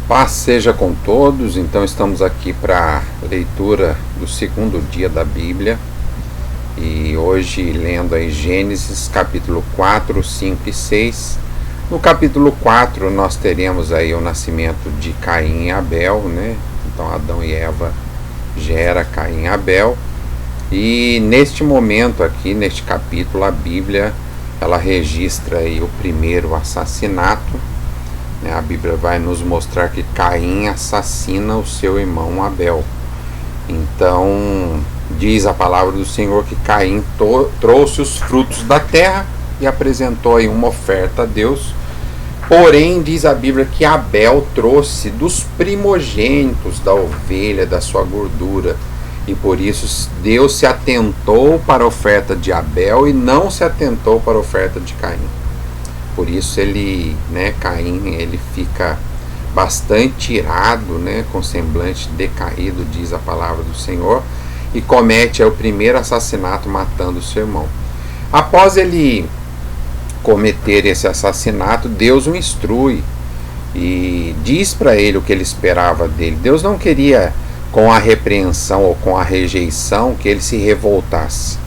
Paz seja com todos. Então estamos aqui para a leitura do segundo dia da Bíblia e hoje lendo aí Gênesis capítulo 4, 5 e 6. No capítulo 4 nós teremos aí o nascimento de Caim e Abel, né? Então Adão e Eva gera Caim e Abel, e neste momento aqui, neste capítulo, a Bíblia ela registra aí o primeiro assassinato. A Bíblia vai nos mostrar que Caim assassina o seu irmão Abel. Então, diz a palavra do Senhor que Caim trouxe os frutos da terra e apresentou aí uma oferta a Deus. Porém, diz a Bíblia que Abel trouxe dos primogênitos da ovelha, da sua gordura. E por isso Deus se atentou para a oferta de Abel e não se atentou para a oferta de Caim. Por isso Caim, ele fica bastante irado, com semblante decaído, diz a palavra do Senhor, e comete o primeiro assassinato matando o seu irmão. Após ele cometer esse assassinato, Deus o instrui e diz para ele o que ele esperava dele. Deus não queria, com a repreensão ou com a rejeição, que ele se revoltasse,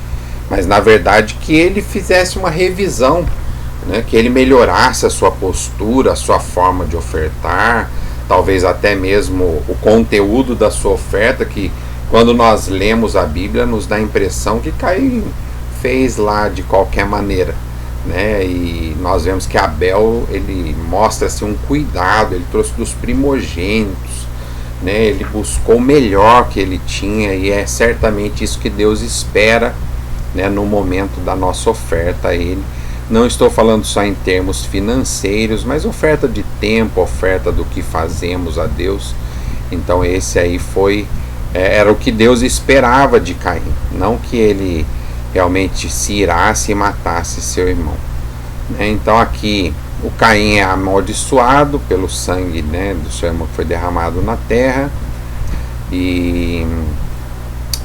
mas na verdade que ele fizesse uma revisão, que ele melhorasse a sua postura, a sua forma de ofertar, talvez até mesmo o conteúdo da sua oferta, que quando nós lemos a Bíblia nos dá a impressão que Caim fez lá de qualquer maneira, e nós vemos que Abel, ele mostra-se um cuidado, ele trouxe dos primogênitos, ele buscou o melhor que ele tinha, e é certamente isso que Deus espera, no momento da nossa oferta a ele. Não estou falando só em termos financeiros, mas oferta de tempo, oferta do que fazemos a Deus. Então esse aí era o que Deus esperava de Caim, não que ele realmente se irasse e matasse seu irmão. Então aqui o Caim é amaldiçoado pelo sangue do seu irmão que foi derramado na terra, e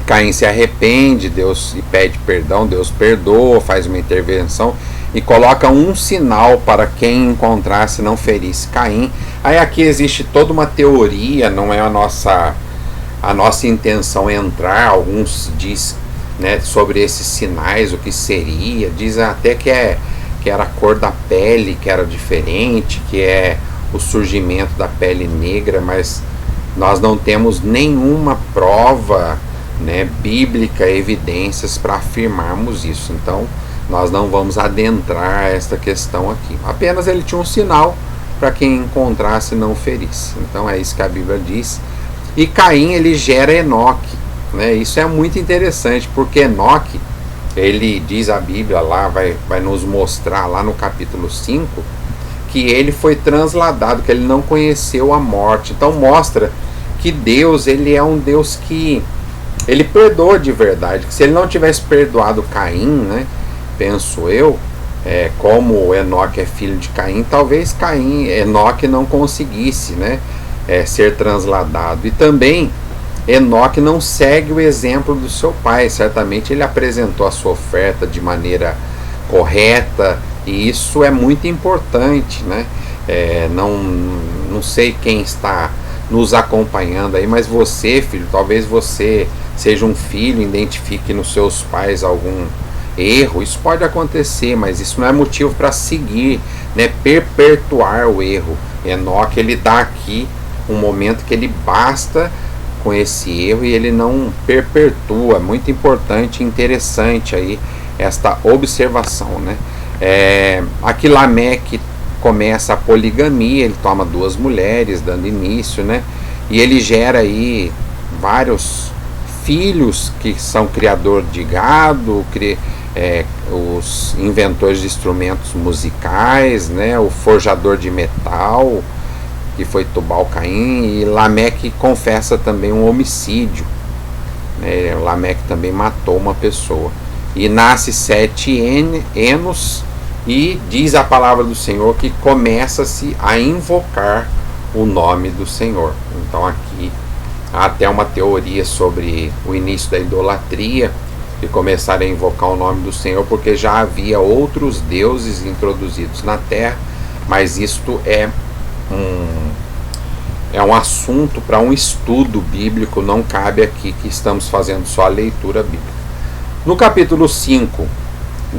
Caim se arrepende, Deus e pede perdão, Deus perdoa, faz uma intervenção e coloca um sinal para quem encontrasse não ferisse Caim. Aí aqui existe toda uma teoria, não é a nossa intenção entrar. Alguns diz sobre esses sinais, o que seria, diz até que era a cor da pele que era diferente, que é o surgimento da pele negra, mas nós não temos nenhuma prova bíblica, evidências para afirmarmos isso. Então nós não vamos adentrar esta questão aqui. Apenas ele tinha um sinal para quem encontrasse não ferisse. Então é isso que a Bíblia diz. E Caim, ele gera Enoque. Isso é muito interessante, porque Enoque, ele diz a Bíblia lá, vai nos mostrar lá no capítulo 5, que ele foi transladado, que ele não conheceu a morte. Então mostra que Deus, ele é um Deus que ele perdoa de verdade. Que se ele não tivesse perdoado Caim, penso eu, como Enoque é filho de Caim, talvez Enoque não conseguisse ser transladado. E também Enoque não segue o exemplo do seu pai. Certamente ele apresentou a sua oferta de maneira correta, e isso é muito importante. Não sei quem está nos acompanhando aí, mas você, filho, talvez você seja um filho, identifique nos seus pais algum erro. Isso pode acontecer, mas isso não é motivo para seguir, perpetuar o erro. Enoque, ele dá aqui um momento que ele basta com esse erro e ele não perpetua. Muito importante e interessante aí esta observação. Aqui Lameque começa a poligamia, ele toma 2 mulheres, dando início, e ele gera aí vários filhos que são criador de gado, os inventores de instrumentos musicais, o forjador de metal, que foi Tubal-Caim. E Lameque confessa também um homicídio, Lameque também matou uma pessoa, e nasce 7 Enos, e diz a palavra do Senhor que começa-se a invocar o nome do Senhor. Então aqui há até uma teoria sobre o início da idolatria, de começar a invocar o nome do Senhor, porque já havia outros deuses introduzidos na terra, mas isto é um assunto para um estudo bíblico, não cabe aqui que estamos fazendo só a leitura bíblica. No capítulo 5,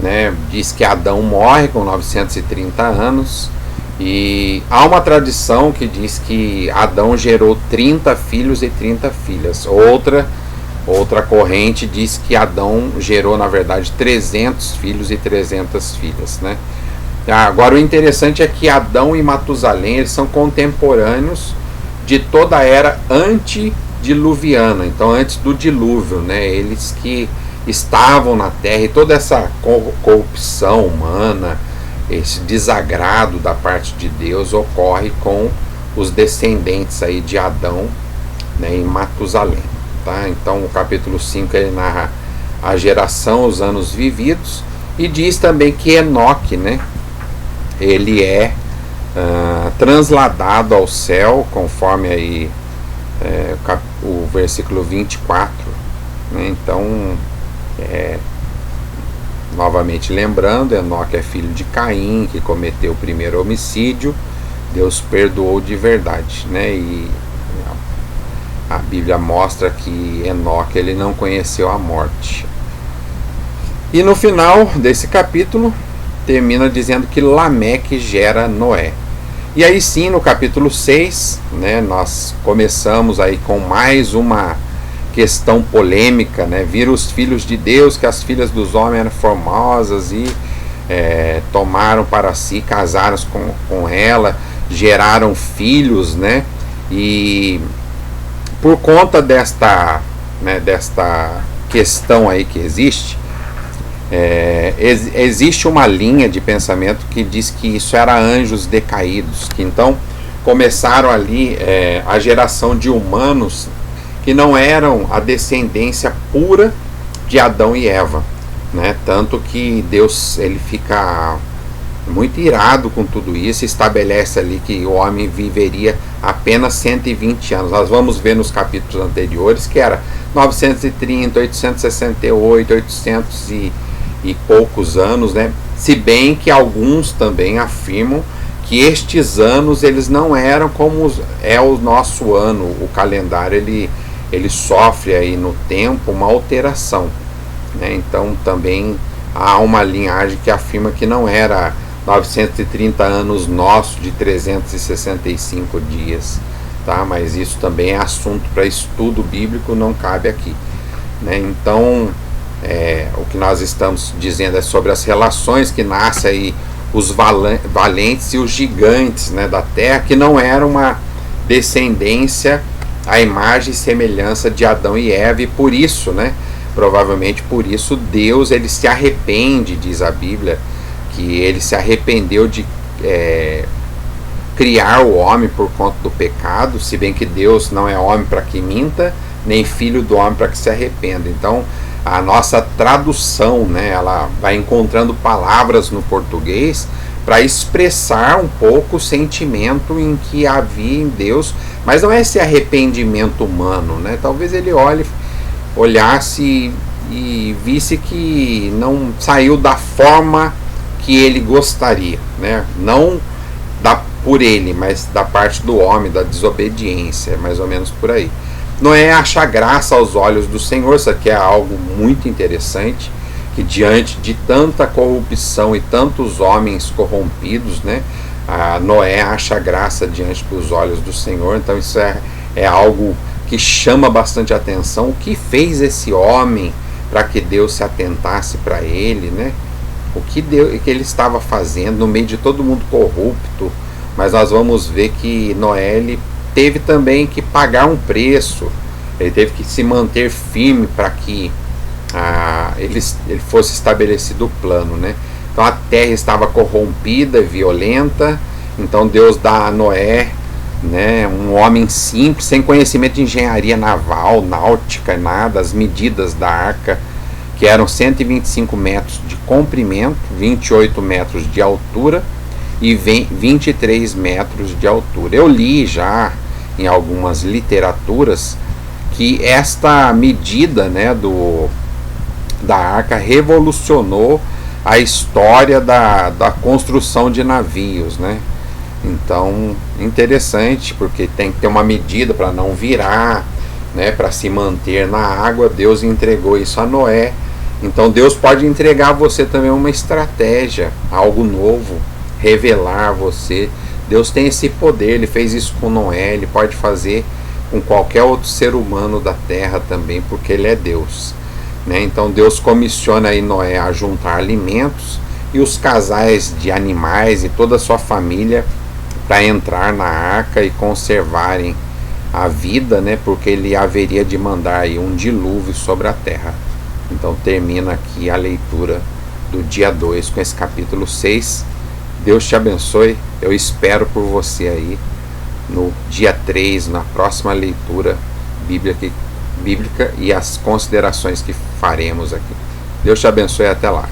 né, diz que Adão morre com 930 anos, e há uma tradição que diz que Adão gerou 30 filhos e 30 filhas. Outra corrente diz que Adão gerou, na verdade, 300 filhos e 300 filhas, né? Agora, o interessante é que Adão e Matusalém, eles são contemporâneos de toda a era antediluviana, então antes do dilúvio, né? Eles que estavam na terra, e toda essa corrupção humana, esse desagrado da parte de Deus ocorre com os descendentes aí de Adão, né, em Matusalém, tá? Então o capítulo 5 ele narra a geração, os anos vividos, e diz também que Enoque, né, ele é transladado ao céu, conforme aí o versículo 24, né? Então, novamente lembrando, Enoque é filho de Caim, que cometeu o primeiro homicídio. Deus perdoou de verdade, né? E a Bíblia mostra que Enoque ele não conheceu a morte. E no final desse capítulo termina dizendo que Lameque gera Noé. E aí sim, no capítulo 6, né, nós começamos aí com mais uma questão polêmica, né? Viram os filhos de Deus que as filhas dos homens eram formosas e tomaram para si, casaram com ela, geraram filhos, né? E por conta desta questão aí que existe, existe uma linha de pensamento que diz que isso era anjos decaídos, que então começaram ali a geração de humanos que não eram a descendência pura de Adão e Eva, né? Tanto que Deus ele fica muito irado com tudo isso, estabelece ali que o homem viveria apenas 120 anos. Nós vamos ver nos capítulos anteriores que era 930, 868, 800 e poucos anos, né? Se bem que alguns também afirmam que estes anos eles não eram como é o nosso ano. O calendário ele sofre aí no tempo uma alteração, né? Então também há uma linhagem que afirma que não era 930 anos nosso de 365 dias, tá? Mas isso também é assunto para estudo bíblico, não cabe aqui, né? Então o que nós estamos dizendo é sobre as relações que nascem aí os valentes e os gigantes, né, da terra, que não era uma descendência à imagem e semelhança de Adão e Eva, e por isso, né, provavelmente por isso Deus ele se arrepende, diz a Bíblia, que ele se arrependeu de criar o homem por conta do pecado, se bem que Deus não é homem para que minta, nem filho do homem para que se arrependa. Então a nossa tradução, né, ela vai encontrando palavras no português para expressar um pouco o sentimento em que havia em Deus, mas não é esse arrependimento humano, né? Talvez ele olhasse e visse que não saiu da forma que ele gostaria, né? Não por ele, mas da parte do homem, da desobediência, mais ou menos por aí. Noé acha graça aos olhos do Senhor. Isso aqui é algo muito interessante, que diante de tanta corrupção e tantos homens corrompidos, né, Noé acha graça diante dos olhos do Senhor. Então isso é algo que chama bastante atenção. O que fez esse homem para que Deus se atentasse para ele, né? O que ele estava fazendo no meio de todo mundo corrupto. Mas nós vamos ver que Noé ele teve também que pagar um preço, ele teve que se manter firme para que ele fosse estabelecido o plano, né? Então a terra estava corrompida, violenta, então Deus dá a Noé, né, um homem simples, sem conhecimento de engenharia naval, náutica, nada, as medidas da arca, que eram 125 metros de comprimento, 28 metros de altura e 23 metros de altura. Eu li já em algumas literaturas que esta medida, né, da arca revolucionou a história da construção de navios, né? Então, interessante, porque tem que ter uma medida para não virar, né, para se manter na água. Deus entregou isso a Noé. Então Deus pode entregar a você também uma estratégia, algo novo, revelar a você. Deus tem esse poder, Ele fez isso com Noé, Ele pode fazer com qualquer outro ser humano da terra também, porque Ele é Deus, né? Então Deus comissiona aí Noé a juntar alimentos e os casais de animais e toda a sua família para entrar na arca e conservarem a vida, né? Porque Ele haveria de mandar aí um dilúvio sobre a terra. Então termina aqui a leitura do dia 2 com esse capítulo 6. Deus te abençoe. Eu espero por você aí no dia 3, na próxima leitura bíblica e as considerações que faremos aqui. Deus te abençoe, até lá.